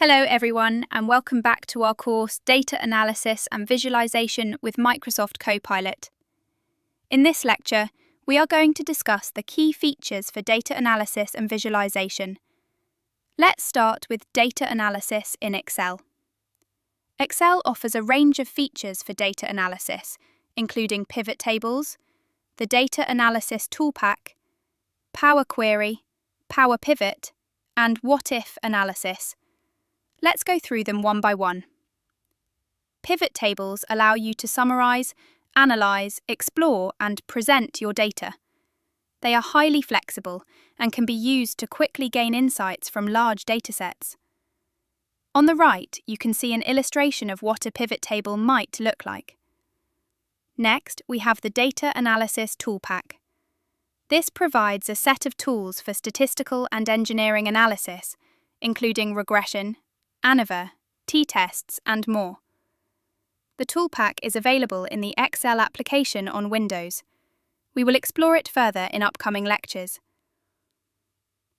Hello everyone, and welcome back to our course Data Analysis and Visualization with Microsoft Copilot. In this lecture, we are going to discuss the key features for data analysis and visualization. Let's start with data analysis in Excel. Excel offers a range of features for data analysis, including pivot tables, the Data Analysis Toolpack, Power Query, Power Pivot, and What-If analysis. Let's go through them one by one. Pivot tables allow you to summarize, analyze, explore, and present your data. They are highly flexible and can be used to quickly gain insights from large datasets. On the right, you can see an illustration of what a pivot table might look like. Next, we have the Data Analysis Toolpack. This provides a set of tools for statistical and engineering analysis, including regression, ANOVA, t-tests, and more. The toolpack is available in the Excel application on Windows. We will explore it further in upcoming lectures.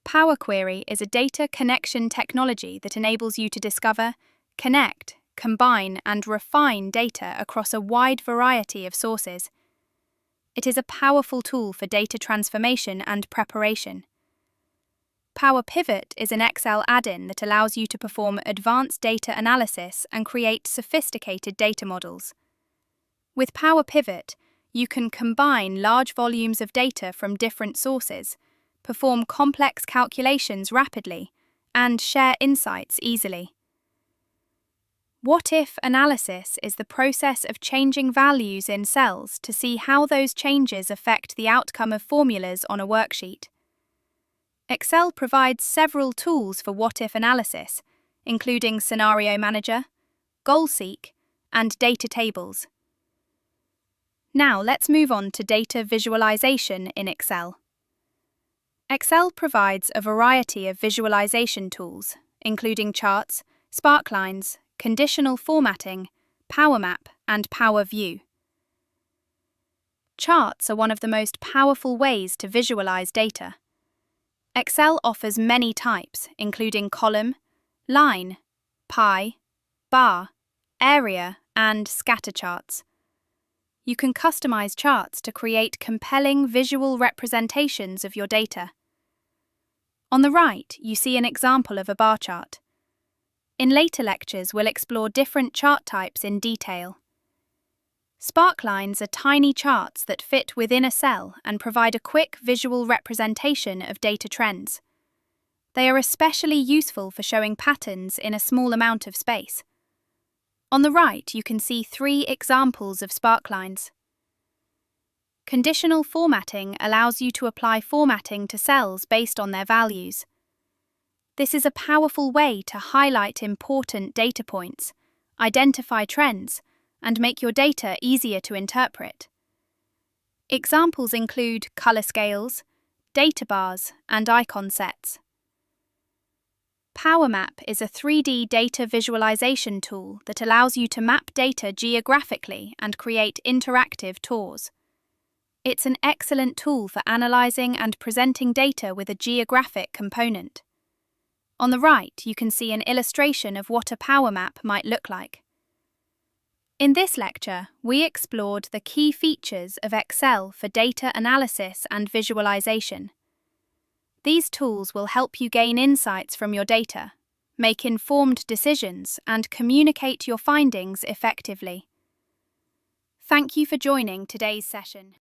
Power Query is a data connection technology that enables you to discover, connect, combine, and refine data across a wide variety of sources. It is a powerful tool for data transformation and preparation. Power Pivot is an Excel add-in that allows you to perform advanced data analysis and create sophisticated data models. With Power Pivot, you can combine large volumes of data from different sources, perform complex calculations rapidly, and share insights easily. What-if analysis is the process of changing values in cells to see how those changes affect the outcome of formulas on a worksheet. Excel provides several tools for what-if analysis, including Scenario Manager, GoalSeek, and data tables. Now let's move on to data visualization in Excel. Excel provides a variety of visualization tools, including charts, sparklines, conditional formatting, Power Map, and Power View. Charts are one of the most powerful ways to visualize data. Excel offers many types, including column, line, pie, bar, area, and scatter charts. You can customize charts to create compelling visual representations of your data. On the right, you see an example of a bar chart. In later lectures, we'll explore different chart types in detail. Sparklines are tiny charts that fit within a cell and provide a quick visual representation of data trends. They are especially useful for showing patterns in a small amount of space. On the right, you can see 3 examples of sparklines. Conditional formatting allows you to apply formatting to cells based on their values. This is a powerful way to highlight important data points, identify trends, and make your data easier to interpret. Examples include color scales, data bars, and icon sets. Power Map is a 3D data visualization tool that allows you to map data geographically and create interactive tours. It's an excellent tool for analyzing and presenting data with a geographic component. On the right, you can see an illustration of what a Power Map might look like. In this lecture, we explored the key features of Excel for data analysis and visualization. These tools will help you gain insights from your data, make informed decisions, and communicate your findings effectively. Thank you for joining today's session.